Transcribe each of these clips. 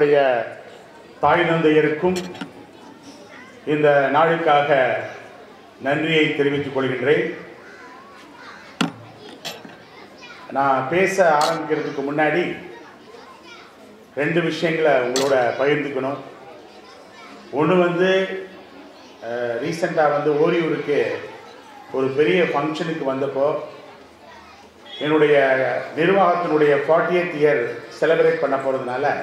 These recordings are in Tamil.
என்னுடைய தாய் தந்தையருக்கும் இந்த நாளுக்காக நன்றியை தெரிவித்துக் கொள்கின்றேன். நான் பேச ஆரம்பிக்கிறதுக்கு முன்னாடி 2 விஷயங்களை உங்களோட பகிர்ந்துக்கணும். ஒன்று ரீசெண்டாக ஓரியூருக்கு ஒரு பெரிய ஃபங்க்ஷனுக்கு வந்தப்போ என்னுடைய நிர்வாகத்தினுடைய 40th இயர் செலிப்ரேட் பண்ண போகிறதுனால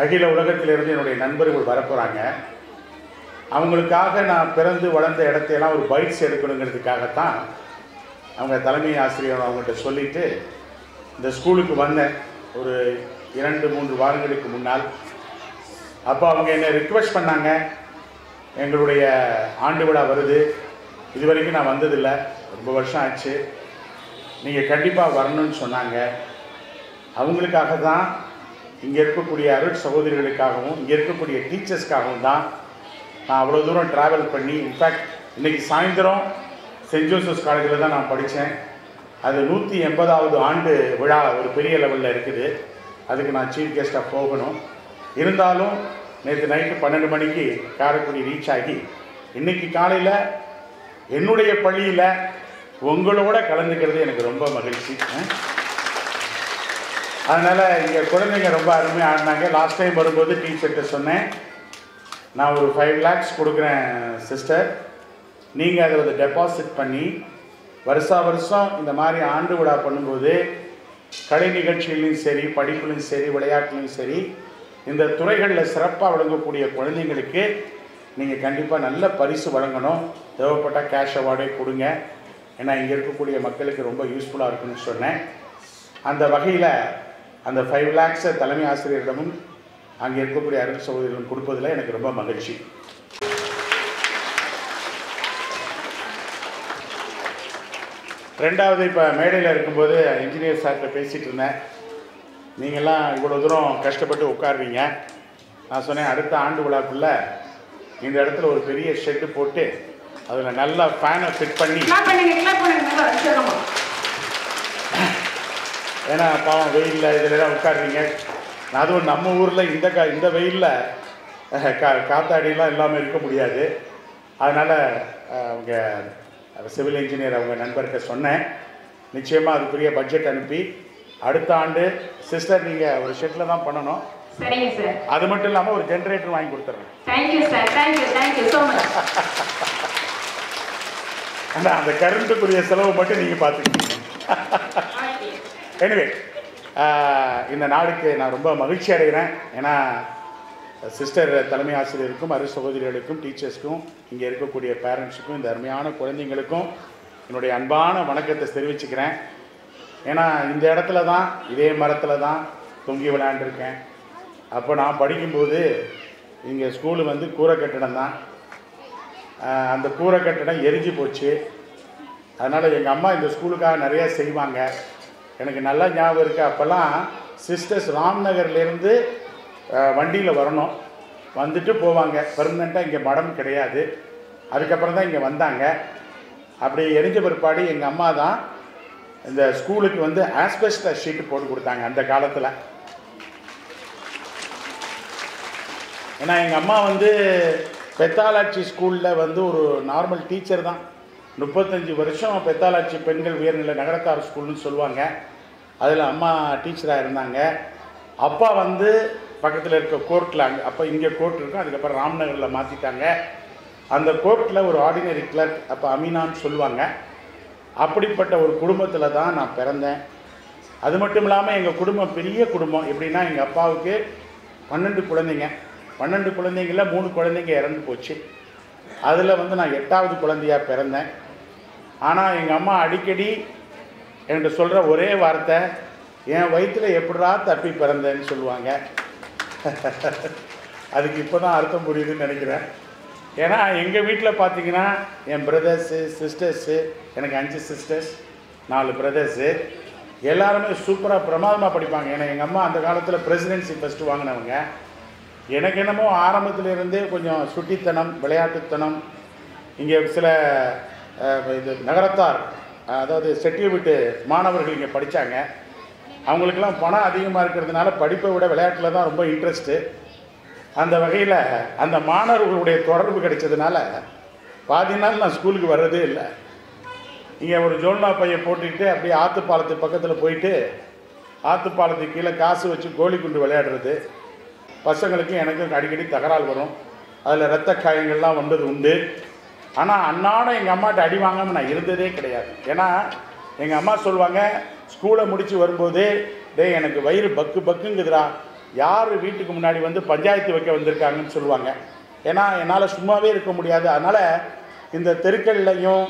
அகில உலகத்திலிருந்து என்னுடைய நண்பர்கள் வரப்போகிறாங்க. அவங்களுக்காக நான் பிறந்து வளர்ந்த இடத்தையெல்லாம் ஒரு பைட்ஸ் எடுக்கணுங்கிறதுக்காகத்தான் அவங்க தலைமை ஆசிரியர் அவங்கள்ட்ட சொல்லிவிட்டு இந்த ஸ்கூலுக்கு வந்தேன் ஒரு 2-3 வாரங்களுக்கு முன்னால். அப்போ அவங்க என்னை ரிக்வெஸ்ட் பண்ணாங்க, எங்களுடைய ஆண்டு விழா வருது, இது வரைக்கும் நான் வந்ததில்லை, ரொம்ப வருஷம் ஆச்சு, நீங்கள் கண்டிப்பாக வரணும்னு சொன்னாங்க. அவங்களுக்காக தான், இங்கே இருக்கக்கூடிய அருட் சகோதரிகளுக்காகவும் இங்கே இருக்கக்கூடிய டீச்சர்ஸ்க்காகவும் தான் நான் அவ்வளோ தூரம் ட்ராவல் பண்ணி, இன்ஃபேக்ட் இன்றைக்கி சாயந்தரம் சென்ட் ஜோசப்ஸ் காலேஜில் தான் நான் படித்தேன். அது 180வது ஆண்டு விழா ஒரு பெரிய லெவலில் இருக்குது. அதுக்கு நான் சீஃப் கெஸ்ட்டாக போகணும். இருந்தாலும் நேற்று நைட்டு 12 மணிக்கு காரைக்குடி ரீச் ஆகி இன்றைக்கி காலையில் என்னுடைய பள்ளியில் உங்களோட கலந்துக்கிறது எனக்கு ரொம்ப மகிழ்ச்சி. அதனால் இங்கே குழந்தைங்க ரொம்ப அருமையாக ஆடினாங்க. லாஸ்ட் டைம் வரும்போது டீச்சர்கிட்ட சொன்னேன், நான் ஒரு 5 lakhs கொடுக்குறேன் சிஸ்டர், நீங்கள் அதை டெபாசிட் பண்ணி வருஷம் இந்த மாதிரி ஆண்டு விழா பண்ணும்போது கலை நிகழ்ச்சிகளையும் சரி, படிப்புலையும் சரி, விளையாட்டுலையும் சரி, இந்த துறைகளில் சிறப்பாக வழங்கக்கூடிய குழந்தைங்களுக்கு நீங்கள் கண்டிப்பாக நல்ல பரிசு வழங்கணும். தேவைப்பட்டால் கேஷ் அவார்டே கொடுங்க, ஏன்னா இங்கே இருக்கக்கூடிய மக்களுக்கு ரொம்ப யூஸ்ஃபுல்லாக இருக்குன்னு சொன்னேன். அந்த வகையில் அந்த 5 lakhs தலைமை ஆசிரியரிடமும் அங்கே இருக்கக்கூடிய அருள் சகோதரிகளும் கொடுப்பதில் எனக்கு ரொம்ப மகிழ்ச்சி. ரெண்டாவது, இப்போ மேடையில் இருக்கும்போது இன்ஜினியர் சார்கிட்ட பேசிகிட்டு இருந்தேன், நீங்கள்லாம் இவ்வளோ தூரம் கஷ்டப்பட்டு உட்காருவீங்க. நான் சொன்னேன், அடுத்த ஆண்டு விழாக்குள்ளே இந்த இடத்துல ஒரு பெரிய ஷெட்டு போட்டு அதில் நல்லா ஃபேனை ஃபிட் பண்ணி, ஏன்னா பாவம் வெயிலில் இதில் உட்காருவீங்க. அதுவும் நம்ம ஊரில் இந்த வெயிலில் காத்தாடிலாம் இல்லாமல் இருக்க முடியாது. அதனால் அவங்க சிவில் இன்ஜினியர் அவங்க நண்பர்கிட்ட சொன்னேன், நிச்சயமாக அதுக்குரிய பட்ஜெட் அனுப்பி அடுத்த ஆண்டு சிஸ்டர் நீங்கள் ஒரு ஷெட்டில் தான் பண்ணணும். சரிங்க சார். அது மட்டும் இல்லாமல் ஒரு ஜென்ரேட்டர் வாங்கி கொடுத்துட்றேன். Thank you sir, thank you so much. ஆனால் அந்த கரண்ட்டுக்குரிய செலவு மட்டும் நீங்கள் பார்த்துக்கிட்டீங்க. எனிவே, இந்த நாளுக்கு நான் ரொம்ப மகிழ்ச்சி அடைகிறேன். ஏன்னா சிஸ்டர் தலைமை ஆசிரியருக்கும் அரு சகோதரிகளுக்கும் டீச்சர்ஸ்க்கும் இங்கே இருக்கக்கூடிய பேரண்ட்ஸுக்கும் இந்த அருமையான குழந்தைங்களுக்கும் என்னுடைய அன்பான வணக்கத்தை தெரிவிச்சுக்கிறேன். ஏன்னா இந்த இடத்துல தான், இதே மரத்தில் தான் தொங்கி விளையாண்டுருக்கேன். அப்போ நான் படிக்கும்போது இங்கே ஸ்கூலு கூரை கட்டிடம் தான். அந்த கூரை கட்டிடம் எரிஞ்சு போச்சு. அதனால் எங்கள் அம்மா இந்த ஸ்கூலுக்காக நிறையா செய்வாங்க. எனக்கு நல்லா ஞாபகம் இருக்குது, அப்போல்லாம் சிஸ்டர்ஸ் ராம்நகர்லேருந்து வண்டியில் வரணும், வந்துட்டு போவாங்க. பெர்மனெண்ட்டாக இங்கே மடம் கிடையாது. அதுக்கப்புறம் தான் இங்கே வந்தாங்க. அப்படி எரிஞ்ச பிற்பாடு எங்கள் அம்மா தான் இந்த ஸ்கூலுக்கு ஆஸ்பெஸ்டஸ் ஷீட்டு போட்டு கொடுத்தாங்க அந்த காலத்தில். ஏன்னா எங்கள் அம்மா பெத்தாலாட்சி ஸ்கூலில் ஒரு நார்மல் டீச்சர் தான். 35 வருஷம் பெத்தாலாட்சி பெண்கள் உயர்நிலை நகரத்தார் ஸ்கூல்னு சொல்லுவாங்க. அதில் அம்மா டீச்சராக இருந்தாங்க. அப்பா பக்கத்தில் இருக்க கோர்ட்டில், அப்போ இங்கே கோர்ட் இருக்கும், அதுக்கப்புறம் ராம்நகரில் மாற்றிட்டாங்க. அந்த கோர்ட்டில் ஒரு ஆர்டினரி கிளர்க், அப்போ அமீனான்னு சொல்லுவாங்க. அப்படிப்பட்ட ஒரு குடும்பத்தில் தான் நான் பிறந்தேன். அது மட்டும் இல்லாமல் எங்கள் குடும்பம் பெரிய குடும்பம். எப்படின்னா எங்கள் அப்பாவுக்கு 12 குழந்தைங்க. 12 குழந்தைங்களில் 3 குழந்தைங்க இறந்து போச்சு. அதில் நான் 8வது குழந்தையாக பிறந்தேன். ஆனால் எங்கள் அம்மா அடிக்கடி என்கிட்ட சொல்கிற ஒரே வார்த்தை, என் வயிற்றில் எப்படிரா தப்பி பிறந்தேன்னு சொல்லுவாங்க. அதுக்கு இப்போ தான் அர்த்தம் புரியுதுன்னு நினைக்கிறேன். ஏன்னா எங்கள் வீட்டில் பார்த்தீங்கன்னா என் பிரதர்ஸு சிஸ்டர்ஸு, எனக்கு 5 சிஸ்டர்ஸ் 4 பிரதர்ஸு, எல்லாருமே சூப்பராக பிரமாதமாக படிப்பாங்க. ஏன்னா எங்கள் அம்மா அந்த காலத்தில் பிரசிடென்சி ஃபஸ்ட்டு வாங்கினவங்க. எனக்கு என்னமோ ஆரம்பத்திலிருந்தே கொஞ்சம் சுட்டித்தனம், விளையாட்டுத்தனம். இங்கே சில இது நகரத்தார், அதாவது செட்டில் விட்டு மாணவர்கள் இங்கே படித்தாங்க. அவங்களுக்கெல்லாம் பணம் அதிகமாக இருக்கிறதுனால படிப்பை விட விளையாட்டில் தான் ரொம்ப இன்ட்ரெஸ்ட்டு. அந்த வகையில் அந்த மாணவர்களுடைய தொடர்பு கிடைச்சதுனால பாதி நாள் நான் ஸ்கூலுக்கு வர்றதே இல்லை. இங்கே ஒரு ஜோல்னா பையை போட்டுக்கிட்டு அப்படியே ஆற்றுப்பாலத்து பக்கத்தில் போயிட்டு ஆற்றுப்பாலத்துக்கு கீழே காசு வச்சு கோழி குண்டு விளையாடுறது. பசங்களுக்கும் எனக்கும் அடிக்கடி தகராறு வரும். அதில் இரத்த காயங்கள்லாம் வந்தது உண்டு. ஆனால் அன்னாடம் எங்கள் அம்மாட்ட அடி வாங்காமல் நான் இருந்ததே கிடையாது. ஏன்னா எங்கள் அம்மா சொல்லுவாங்க, ஸ்கூலை முடித்து வரும்போதே, டேய் எனக்கு வயிறு பக்கு பக்குங்குதுடா, யார் வீட்டுக்கு முன்னாடி வந்து பஞ்சாயத்து வைக்க வந்திருக்காங்கன்னு சொல்லுவாங்க. ஏன்னா என்னால் சும்மாவே இருக்க முடியாது. அதனால் இந்த தெருக்கள்லையும்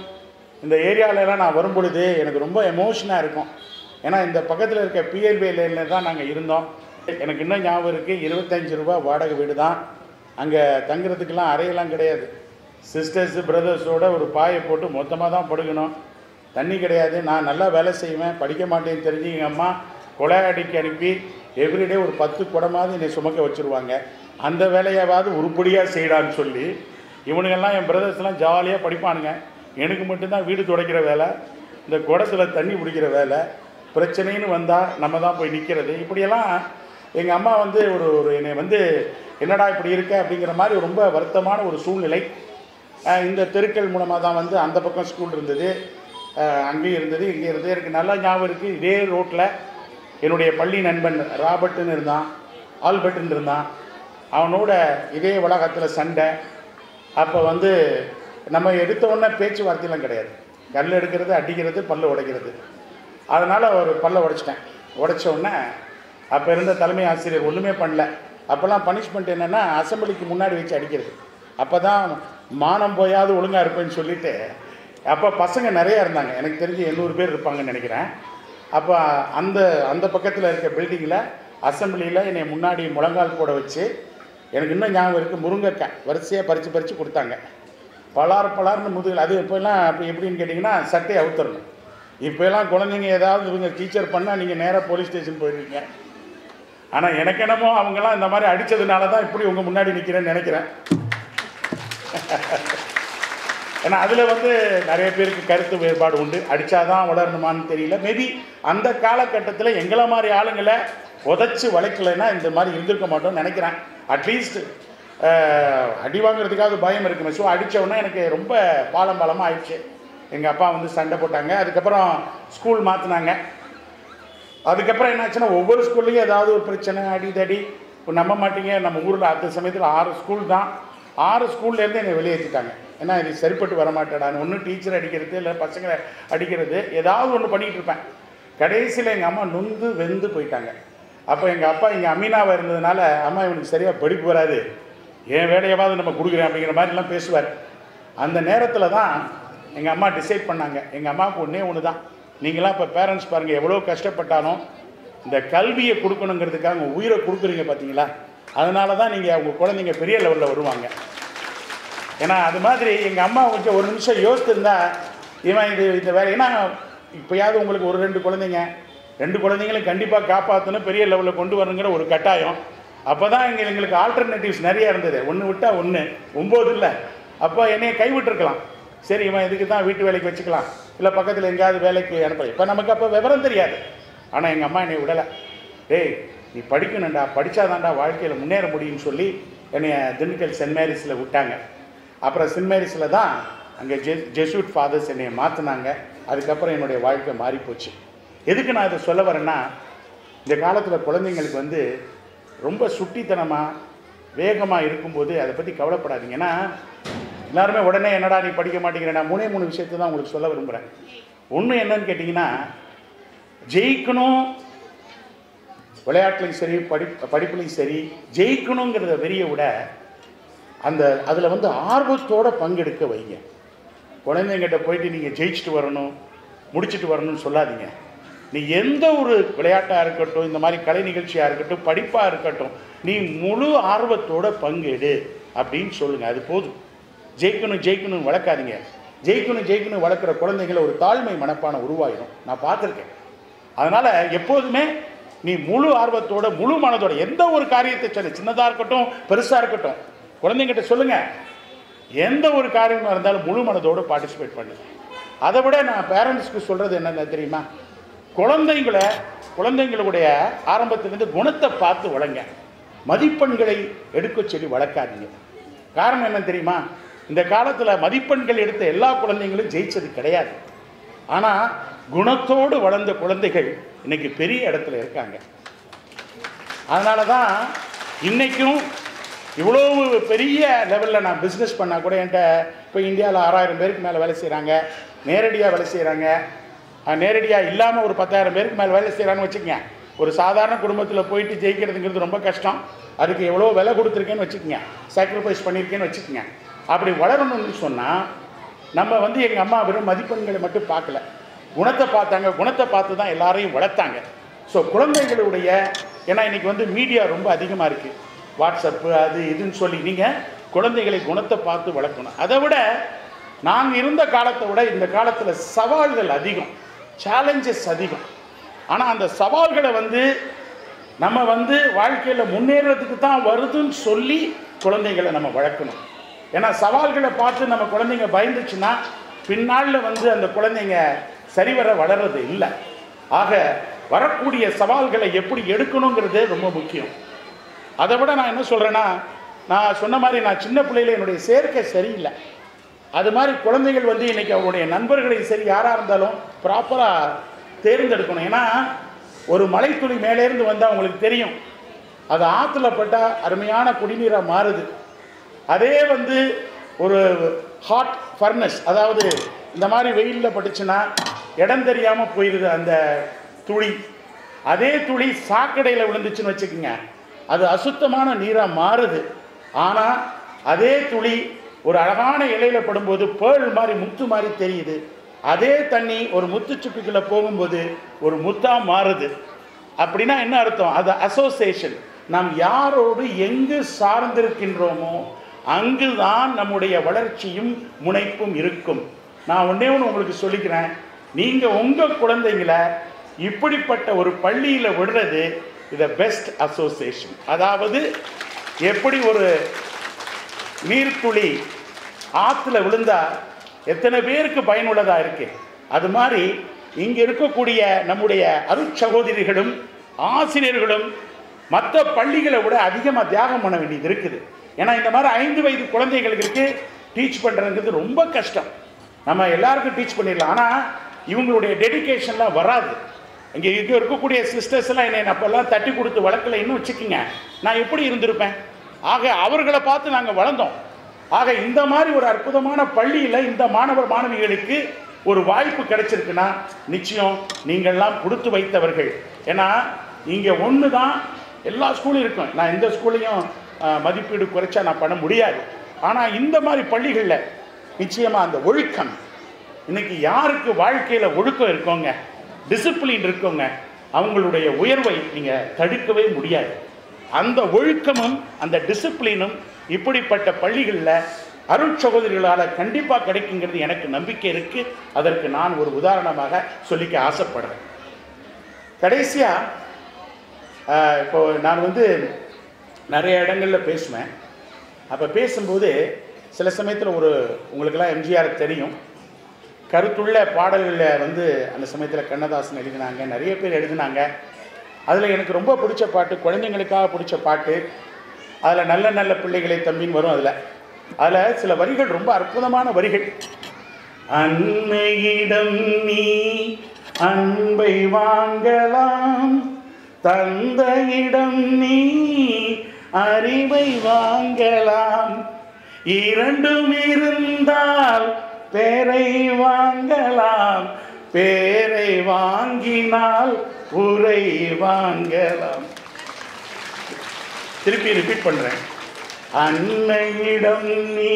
இந்த ஏரியாவிலலாம் நான் வரும்பொழுது எனக்கு ரொம்ப எமோஷனாக இருக்கும். ஏன்னா இந்த பக்கத்தில் இருக்க பிஎல்பி லைனில் தான் நாங்கள் இருந்தோம். எனக்கு இன்னும் ஞாபகம் இருக்குது, 25 ரூபா வாடகை வீடு தான். அங்கே தங்குறதுக்கெல்லாம் அறையெல்லாம் கிடையாது. சிஸ்டர்ஸு பிரதர்ஸோட ஒரு பாயை போட்டு மொத்தமாக தான் படுக்கணும். தண்ணி கிடையாது. நான் நல்லா வேலை செய்வேன், படிக்க மாட்டேன்னு தெரிஞ்சு எங்கள் அம்மா கொலையாடிக்கு அனுப்பி எவ்ரிடே ஒரு 10 குடமாவது என்னை சுமக்க வச்சுருவாங்க. அந்த வேலையாவது உருப்படியாக செய்யலான்னு சொல்லி இவனுங்கெல்லாம் என் பிரதர்ஸ்லாம் ஜாலியாக படிப்பானுங்க. எனக்கு மட்டும்தான் வீடு துடைக்கிற வேலை, இந்த குடத்தில் தண்ணி பிடிக்கிற வேலை. பிரச்சனைன்னு வந்தால் நம்ம தான் போய் நிற்கிறது. இப்படியெல்லாம் எங்கள் அம்மா வந்து ஒரு என்னை வந்து என்னடா இப்படி இருக்க அப்படிங்கிற மாதிரி ரொம்ப வருத்தமான ஒரு சூழ்நிலை. இந்த தெருக்கள் மூலமாக தான் வந்து அந்த பக்கம் ஸ்கூல் இருந்தது, அங்கேயும் இருந்தது, இங்கே இருந்தது. எனக்கு நல்லா ஞாபகம் இருக்குது. இதே ரோட்டில் என்னுடைய பள்ளி நண்பன் ராபர்ட்டுன்னு இருந்தான், ஆல்பர்ட்டுன்னு இருந்தான். அவனோட இதே வளாகத்தில் சண்டை. அப்போ வந்து நம்ம எடுத்த உடனே பேச்சுவார்த்தையெல்லாம் கிடையாது. கல் எடுக்கிறது, அடிக்கிறது, பல்ல உடைக்கிறது. அதனால் ஒரு பல்ல உடைச்சிட்டேன். உடைச்ச உடனே அப்போ இருந்த தலைமை ஆசிரியர் ஒன்றுமே பண்ணல. அப்போல்லாம் பனிஷ்மெண்ட் என்னென்னா அசம்பிளிக்கு முன்னாடி வச்சு அடிக்கிறது. அப்போ தான் மானம் போயாவது ஒழுங்காக இருப்பேன்னு சொல்லிவிட்டு, அப்போ பசங்க நிறையா இருந்தாங்க. எனக்கு தெரிஞ்சு 800 பேர் இருப்பாங்கன்னு நினைக்கிறேன். அப்போ அந்த பக்கத்தில் இருக்க பில்டிங்கில் அசம்பிளியில் என்னை முன்னாடி முழங்கால் போட வச்சு, எனக்கு இன்னும் ஞாபகம் இருக்குது, முருங்கைக்காய் வரிசையாக பறித்து கொடுத்தாங்க. பலார்னு முதுகில். அது இப்போல்லாம் அப்படி எப்படின்னு கேட்டிங்கன்னா சட்டையை அவுத்தரணும். இப்போலாம் குழந்தைங்க ஏதாவது இவங்க டீச்சர் பண்ணால் நீங்கள் நேராக போலீஸ் ஸ்டேஷன் போயிடுவீங்க. ஆனால் எனக்கு என்னமோ அவங்கெல்லாம் இந்த மாதிரி அடித்ததுனால தான் இப்படி உங்கள் முன்னாடி நிற்கிறேன்னு நினைக்கிறேன். ஏன்னா அதில் வந்து நிறைய பேருக்கு கருத்து வேறுபாடு உண்டு. அடித்தாதான் வளரணுமான்னு தெரியல. மேபி அந்த காலகட்டத்தில் எங்களை மாதிரி ஆளுங்களை உதச்சி வளைக்கலைன்னா இந்த மாதிரி இருந்திருக்க மாட்டோம்னு நினைக்கிறேன். அட்லீஸ்ட் அடி வாங்குறதுக்காக பயம் இருக்குமே. ஸோ அடித்தோடனே எனக்கு ரொம்ப பாலமாக ஆயிடுச்சு. எங்கள் அப்பா வந்து சண்டை போட்டாங்க. அதுக்கப்புறம் ஸ்கூல் மாற்றினாங்க. அதுக்கப்புறம் என்னாச்சுன்னா ஒவ்வொரு ஸ்கூல்லையும் ஏதாவது ஒரு பிரச்சனை, அடிதடி. இப்போ நம்ப மாட்டீங்க, நம்ம ஊரில் அந்த சமயத்தில் 6 ஸ்கூல் தான். 6 ஸ்கூல்லேருந்து என்னை வெளியேற்றிட்டாங்க. ஏன்னா இது சரிப்பட்டு வரமாட்டேடான்னு. ஒன்று டீச்சர் அடிக்கிறது, இல்லை பசங்களை அடிக்கிறது, ஏதாவது ஒன்று பண்ணிக்கிட்டு இருப்பேன். கடைசியில் எங்கள் அம்மா நொந்து வெந்து போயிட்டாங்க. அப்போ எங்கள் அப்பா இங்கே அமீனாவாக இருந்ததுனால, அம்மா இவனுக்கு சரியாக படிப்பு வராது, என் வேலையாவது நம்ம கொடுக்குறேன் அப்படிங்கிற மாதிரிலாம் பேசுவார். அந்த நேரத்தில் தான் எங்கள் அம்மா டிசைட் பண்ணாங்க. எங்கள் அம்மாவுக்கு ஒன்று தான், நீங்களாம் இப்போ பேரண்ட்ஸ் பாருங்கள் எவ்வளோ கஷ்டப்பட்டாலும் இந்த கல்வியை கொடுக்கணுங்கிறதுக்காக உங்கள் உயிரை கொடுக்குறீங்க பார்த்தீங்களா, அதனால தான் நீங்கள் உங்கள் குழந்தைங்க பெரிய லெவலில் வருவாங்க. ஏன்னா அது மாதிரி எங்கள் அம்மா கொஞ்சம் ஒரு நிமிஷம் யோசித்துருந்தா இவன் இந்த வேலை. ஏன்னா இப்போயாவது உங்களுக்கு ஒரு 2 குழந்தைங்க, 2 குழந்தைங்களையும் கண்டிப்பாக காப்பாற்றணும், பெரிய லெவலில் கொண்டு வரணுங்கிற ஒரு கட்டாயம். அப்போ தான் எங்களுக்கு ஆல்டர்னேட்டிவ்ஸ் நிறையா இருந்தது. 1 விட்டால் 1, 9 இல்லை. அப்போ என்னையை கைவிட்டுருக்கலாம். சரி இவன் இதுக்கு தான் வீட்டு வேலைக்கு வச்சுக்கலாம், இல்லை பக்கத்தில் எங்கேயாவது வேலைக்கு அனுப்பலாம். இப்போ நமக்கு அப்போ விவரம் தெரியாது. ஆனால் எங்கள் அம்மா என்னை விடலை. டேய் நீ படிக்கணும்டா, படித்தாதான்டா வாழ்க்கையில் முன்னேற முடியும்னு சொல்லி என்னை திண்டுக்கல் சென்ட் மேரிஸில் விட்டாங்க. அப்புறம் சென்ட் மேரிஸில் தான் அங்கே ஜெசூட் ஃபாதர்ஸ் என்னை மாற்றினாங்க. அதுக்கப்புறம் என்னுடைய வாழ்க்கை மாறிப்போச்சு. எதுக்கு நான் இதை சொல்ல வரேன்னா, இந்த காலத்தில் குழந்தைங்களுக்கு வந்து ரொம்ப சுட்டித்தனமாக வேகமாக இருக்கும்போது அதை பற்றி கவலைப்படாதீங்க. ஏன்னா எல்லாருமே உடனே என்னடா நீ படிக்க மாட்டேங்கிறேன். நான் 3 விஷயத்தை தான் உங்களுக்கு சொல்ல விரும்புகிறேன். ஒன்று என்னன்னு கேட்டிங்கன்னா, ஜெயிக்கணும், விளையாட்டுலையும் சரி படிப்புலையும் சரி ஜெயிக்கணுங்கிறத வெறியை விட அதில் வந்து ஆர்வத்தோடு பங்கெடுக்க வைங்க. குழந்தைங்கிட்ட போயிட்டு நீங்கள் ஜெயிச்சுட்டு வரணும், முடிச்சுட்டு வரணும்னு சொல்லாதீங்க. நீ எந்த ஒரு விளையாட்டாக இருக்கட்டும், இந்த மாதிரி கலை நிகழ்ச்சியாக இருக்கட்டும், படிப்பாக இருக்கட்டும், நீ முழு ஆர்வத்தோடு பங்கெடு அப்படின்னு சொல்லுங்கள். அது போதும். ஜெயிக்கணும் வளர்க்காதீங்க. ஜெயிக்கணும் வளர்க்குற குழந்தைங்களை ஒரு தாழ்மை மனப்பான உருவாயிடும். நான் பார்த்துருக்கேன். அதனால் எப்போதுமே நீ முழு ஆர்வத்தோட முழு மனதோட எந்த ஒரு காரியத்தை சொல்லு, சின்னதாக இருக்கட்டும் பெருசாக இருக்கட்டும், குழந்தைங்கிட்ட சொல்லுங்கள். எந்த ஒரு காரியமாக இருந்தாலும் முழு மனதோடு பார்ட்டிசிபேட் பண்ணுங்க. அதை விட நான் பேரண்ட்ஸ்க்கு சொல்கிறது என்னென்ன தெரியுமா, குழந்தைங்களை குழந்தைங்களுடைய ஆரம்பத்திலேருந்து குணத்தை பார்த்து வளங்க. மதிப்பெண்களை எடுக்க சொல்லி வளர்க்காதீங்க. காரணம் என்ன தெரியுமா? இந்த காலத்தில் மதிப்பெண்கள் எடுத்த எல்லா குழந்தைங்களும் ஜெயிச்சது கிடையாது. ஆனால் குணத்தோடு வளர்ந்த குழந்தைகள் இன்னைக்கு பெரிய இடத்துல இருக்காங்க. அதனால தான் இன்றைக்கும் இவ்வளோ பெரிய லெவலில் நான் பிஸ்னஸ் பண்ணால் கூட என்கிட்ட இப்போ இந்தியாவில் 6000 பேருக்கு மேலே வேலை செய்கிறாங்க, நேரடியாக வேலை செய்கிறாங்க. நேரடியாக இல்லாமல் ஒரு 10,000 பேருக்கு மேலே வேலை செய்கிறான்னு வச்சுக்கோங்க. ஒரு சாதாரண குடும்பத்தில் போயிட்டு ஜெயிக்கிறதுங்கிறது ரொம்ப கஷ்டம். அதுக்கு எவ்வளோ விலை கொடுத்துருக்கேன்னு வச்சுக்கோங்க, சாக்ரிஃபைஸ் பண்ணியிருக்கேன்னு வச்சுக்கோங்க. அப்படி வளரணும்னு சொன்னால் நம்ம எங்கள் அம்மா வெறும் மதிப்பெண்களை மட்டும் பார்க்கல, குணத்தை பார்த்தாங்க. குணத்தை பார்த்து தான் எல்லாரையும் வளர்த்தாங்க. ஸோ குழந்தைகளுடைய, ஏன்னா இன்றைக்கி மீடியா ரொம்ப அதிகமாக இருக்குது, வாட்ஸ்அப்பு அது இதுன்னு சொல்லி நீங்கள் குழந்தைகளை குணத்தை பார்த்து வளர்க்கணும். அதை விட நாங்கள் இருந்த காலத்தை விட இந்த காலத்தில் சவால்கள் அதிகம், சேலஞ்சஸ் அதிகம். ஆனால் அந்த சவால்களை நம்ம வாழ்க்கையில் முன்னேறதுக்கு தான் வருதுன்னு சொல்லி குழந்தைகளை நம்ம வளர்க்கணும். ஏன்னா சவால்களை பார்த்து நம்ம குழந்தைங்க பயந்துச்சுன்னா பின்னாளில் அந்த குழந்தைங்க சரிவர வளர்றது இல்லை. ஆக வரக்கூடிய சவால்களை எப்படி எடுக்கணுங்கிறது ரொம்ப முக்கியம். அதை விட நான் என்ன சொல்கிறேன்னா, நான் சொன்ன மாதிரி நான் சின்ன பிள்ளையில் என்னுடைய சேர்க்கை சரியில்லை. அது மாதிரி குழந்தைகள் இன்றைக்கி அவருடைய நண்பர்களையும் சரி யாராக இருந்தாலும் ப்ராப்பராக தேர்ந்தெடுக்கணும். ஏன்னா ஒரு மலைத்துளி மேலேருந்து வந்தால் அவங்களுக்கு தெரியும், அது ஆற்றுல பட்டால் அருமையான குடிநீராக மாறுது. அதே ஒரு ஹாட் ஃபர்னஸ், அதாவது இந்த மாதிரி வெயிலில் பட்டுச்சுன்னா இடம் தெரியாமல் போயிடுது அந்த துளி. அதே துளி சாக்கடையில் விழுந்துச்சுன்னு வச்சுக்கோங்க, அது அசுத்தமான நீராக மாறுது. ஆனால் அதே துளி ஒரு அழகான இலையில் படும்போது பேர்ல் மாதிரி முத்து மாதிரி தெரியுது. அதே தண்ணி ஒரு முத்துச்சுப்பிக்குள்ளே போகும்போது ஒரு முத்தாக மாறுது. அப்படின்னா என்ன அர்த்தம்? அது அசோசியேஷன். நாம் யாரோடு எங்கு சார்ந்திருக்கின்றோமோ அங்கு தான் நம்முடைய வளர்ச்சியும் முனைப்பும் இருக்கும். நான் ஒன்றே ஒன்று உங்களுக்கு சொல்லிக்கிறேன், நீங்கள் உங்கள் குழந்தைங்களை இப்படிப்பட்ட ஒரு பள்ளியில் விடுறது இது பெஸ்ட் அசோசியேஷன். அதாவது எப்படி ஒரு நீர்த்துளி ஆற்றுல விழுந்தால் எத்தனை பேருக்கு பயனுள்ளதாக இருக்கு, அது மாதிரி இங்கே இருக்கக்கூடிய நம்முடைய அருட்சகோதரிகளும் ஆசிரியர்களும் மற்ற பள்ளிகளை விட அதிகமாக தியாகம் பண்ண வேண்டியது இருக்குது. ஏன்னா இந்த மாதிரி 5 வயது குழந்தைகளுக்கு டீச் பண்ணுறதுங்கிறது ரொம்ப கஷ்டம். நம்ம எல்லாருக்கும் டீச் பண்ணிடலாம், ஆனால் இவங்களுடைய டெடிக்கேஷன்லாம் வராது. இங்கே இருக்கக்கூடிய சிஸ்டர்ஸ் எல்லாம் என்னை அப்போல்லாம் தட்டி கொடுத்து வளர்க்கலைன்னு வச்சுக்கோங்க, நான் எப்படி இருந்திருப்பேன்? ஆக அவர்களை பார்த்து நாங்கள் வளர்ந்தோம். ஆக இந்த மாதிரி ஒரு அற்புதமான பள்ளியில் இந்த மாணவர் மாணவிகளுக்கு ஒரு வாய்ப்பு கிடைச்சிருக்குன்னா நிச்சயம் நீங்கள்லாம் கொடுத்து வைத்தவர்கள். ஏன்னா இங்கே ஒன்று தான் எல்லா ஸ்கூலும் இருக்கும். நான் இந்த ஸ்கூலையும் மதிப்பீடு குறைச்சா நான் பண்ண முடியாது. ஆனால் இந்த மாதிரி பள்ளிகளில் நிச்சயமாக அந்த ஒழுக்கம், இன்னைக்கு யாருக்கு வாழ்க்கையில் ஒழுக்கம் இருக்கோங்க, டிசிப்ளின் இருக்கோங்க, அவங்களுடைய உயர்வை நீங்கள் தடுக்கவே முடியாது. அந்த ஒழுக்கமும் அந்த டிசிப்ளினும் இப்படிப்பட்ட பள்ளிகளில் அருட்சகோதரிகளால் கண்டிப்பாக கிடைக்குங்கிறது எனக்கு நம்பிக்கை இருக்குது. அதற்கு நான் ஒரு உதாரணமாக சொல்லிக்க ஆசைப்படுறேன். கடைசியாக இப்போ நான் நிறைய இடங்களில் பேசுவேன். அப்போ பேசும்போது சில சமயத்தில் உங்களுக்கெல்லாம் எம்ஜிஆர் தெரியும், கருத்துள்ள பாடல்களில் அந்த சமயத்தில் கண்ணதாசன் எழுதினாங்க, நிறைய பேர் எழுதினாங்க. அதில் எனக்கு ரொம்ப பிடிச்ச பாட்டு, குழந்தைங்களுக்காக பிடிச்ச பாட்டு, அதில் நல்ல நல்ல பிள்ளைகளை தம்பின்னு வரும். அதில் சில வரிகள் ரொம்ப அற்புதமான வரிகள். அன்னையிடம் நீ அன்பை வாங்கலாம், தந்தையிடம் நீ அறிவை வாங்கலாம், இரண்டும் இருந்தால் பேரை வாங்கலாம், பேரை வாங்கினால் உரை வாங்கலாம். திருப்பி ரிப்பீட் பண்ணுறேன். அன்னையிடம் நீ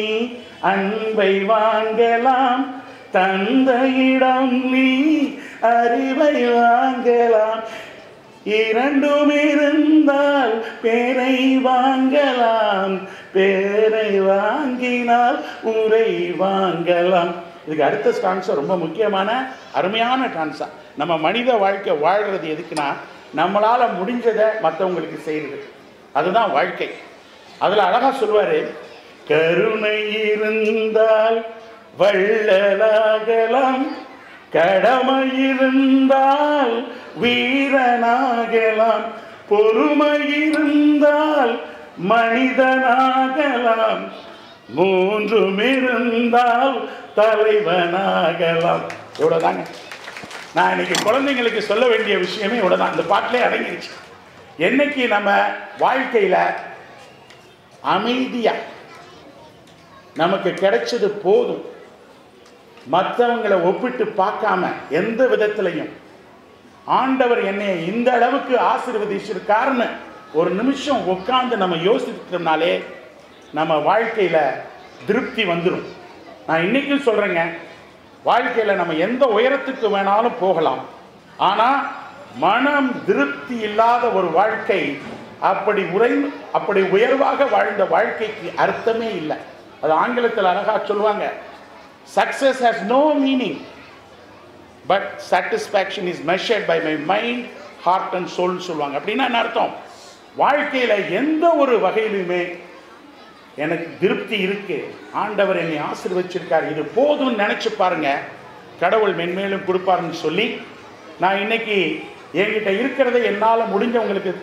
அன்பை வாங்கலாம், தந்தையிடம் நீ அறிவை வாங்கலாம், இரண்டும் இருந்தால் பேரை வாங்கலாம், பேரை வாங்கினால் உரை வாங்கலாம். இதுக்கு அடுத்த ஸ்டான்ஸா ரொம்ப முக்கியமான அருமையான டான்ஸா. நம்ம மனித வாழ்க்கை வாழ்கிறது எதுக்குன்னா, நம்மளால் முடிஞ்சதை மற்றவங்களுக்கு செய்கிறது, அதுதான் வாழ்க்கை. அதில் அழகாக சொல்வார், கருணை இருந்தால் வள்ளலாகலாம், கடமை இருந்தால் வீரனாகலாம், பொறுமை இருந்தால் மனிதனாகலாம், மூன்றும் இருந்தால் தலைவனாகலாம். இவ்வளவுதாங்க. நான் இன்னைக்கு குழந்தைங்களுக்கு சொல்ல வேண்டிய விஷயமே இவ்வளவுதான். இந்த பாட்டிலே அடங்கிடுச்சு. என்னைக்கு நம்ம வாழ்க்கையில அமைதியா நமக்கு கிடைச்சது போதும், மற்றவங்களை ஒப்பிட்டு பார்க்காம எந்த விதத்திலையும் ஆண்டவர் என்னை இந்த அளவுக்கு ஆசீர்வதிச்சிருக்காருன்னு ஒரு நிமிஷம் உட்கார்ந்து நம்ம யோசிச்சோம்னாலே நம்ம வாழ்க்கையில திருப்தி வந்துடும். நான் இன்னைக்கும் சொல்றேங்க, வாழ்க்கையில நம்ம எந்த உயரத்துக்கு வேணாலும் போகலாம், ஆனா மனம் திருப்தி இல்லாத ஒரு வாழ்க்கை அப்படி உயர்வாக வாழ்ந்த வாழ்க்கைக்கு அர்த்தமே இல்லை. அது ஆங்கிலத்தில் அழகா சொல்லுவாங்க, success has no meaning but satisfaction is measured by my mind, heart and soul சொல்லுவாங்க. அப்படின்னா என்ன அர்த்தம்? வாழ்க்கையில எந்த ஒரு வகையிலுமே எனக்கு திருப்தி இருக்கு, ஆண்டவர் என்னை ஆசீர்வதிச்சிருக்கார், இது போதும்னு நினைச்சு பாருங்க, கடவுள் மென்மேலும் கொடுப்பாருன்னு சொல்லி நான் இன்னைக்கு என்கிட்ட இருக்கிறத என்னால் முடிஞ்சவங்களுக்கு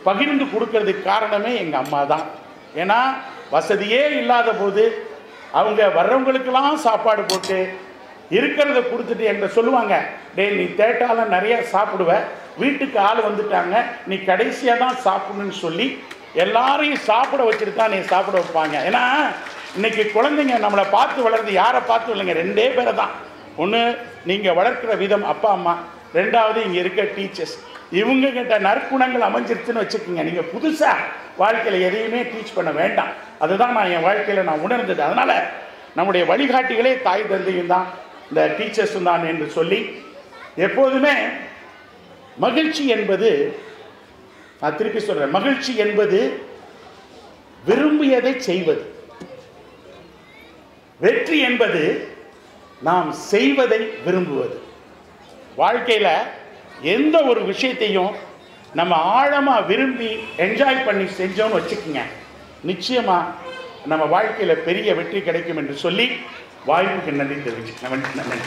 பகிர்ந்து கொடுக்கறதுக்கு காரணமே எங்கள் அம்மா தான். ஏன்னா வசதியே இல்லாத போது அவங்க வர்றவங்களுக்கெல்லாம் சாப்பாடு போட்டு இருக்கிறத கொடுத்துட்டு என்கிட்ட சொல்லுவாங்க, டே நீ தேட்டாலும் நிறைய சாப்பிடுவ, வீட்டுக்கு ஆள் வந்துட்டாங்க, நீ கடைசியாக தான் சாப்பிடணும்னு சொல்லி எல்லாரையும் சாப்பிட வச்சுட்டு தான் நீ சாப்பிட வைப்பாங்க. ஏன்னா இன்னைக்கு குழந்தைங்க நம்மளை பார்த்து வளர்ந்து யாரை பார்த்து இல்லைங்க, ரெண்டே பேரை தான். ஒன்று நீங்கள் வளர்க்குற விதம் அப்பா அம்மா, ரெண்டாவது இங்கே இருக்க டீச்சர்ஸ். இவங்க கிட்ட நற்குணங்கள் அமைஞ்சிருச்சுன்னு வச்சுக்கோங்க, நீங்கள் புதுசாக வாழ்க்கையில் எதையுமே டீச் பண்ண வேண்டாம். அதுதான் நான் என் வாழ்க்கையில் நான் உணர்ந்தது. அதனால் நம்முடைய வழிகாட்டிகளே தாய் தந்தையும் தான், இந்த டீச்சர்ஸும் தான் என்று சொல்லி எப்போதுமே மகிழ்ச்சி என்பது, நான் திருப்பி சொல்கிறேன், மகிழ்ச்சி என்பது விரும்பியதை செய்வது, வெற்றி என்பது நாம் செய்வதை விரும்புவது. வாழ்க்கையில் எந்த ஒரு விஷயத்தையும் நம்ம ஆழமாக விரும்பி என்ஜாய் பண்ணி செஞ்சோன்னு வச்சுக்கோங்க, நிச்சயமாக நம்ம வாழ்க்கையில் பெரிய வெற்றி கிடைக்கும் என்று சொல்லி வாய்ப்புக்கு நன்றி தெரிவிச்சு. நன்றி.